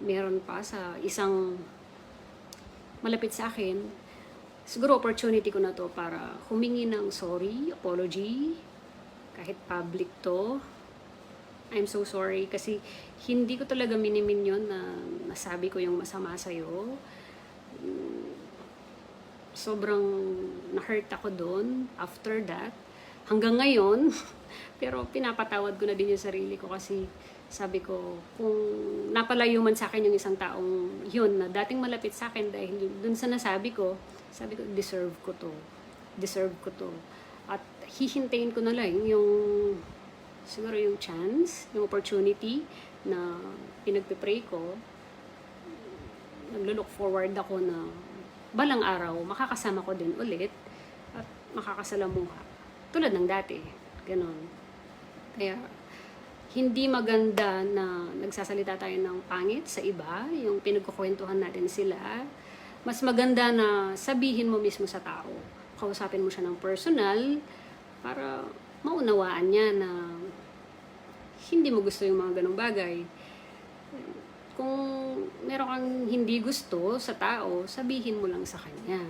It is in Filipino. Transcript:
meron pa sa isang malapit sa akin, siguro opportunity ko na to para humingi ng sorry, apology, kahit public to. I'm so sorry kasi hindi ko talaga minimin yun na nasabi ko yung masama sa'yo. Sobrang na-hurt ako doon after that. Hanggang ngayon, pero pinapatawad ko na din yung sarili ko kasi sabi ko, kung napalayo man sa akin yung isang taong yun na dating malapit sa akin dahil dun sa nasabi ko, sabi ko, deserve ko to. Deserve ko to. At hihintayin ko na lang yung, siguro yung chance, yung opportunity na pinagpipray ko. Naglo-look forward ako na balang araw, makakasama ko din ulit at makakasalamuha. Tulad ng dati. Ganon. Kaya, hindi maganda na nagsasalita tayo ng pangit sa iba, yung pinagkukwentuhan natin sila. Mas maganda na sabihin mo mismo sa tao. Kausapin mo siya ng personal para maunawaan niya na hindi mo gusto yung mga ganong bagay. Kung meron kang hindi gusto sa tao, sabihin mo lang sa kanya.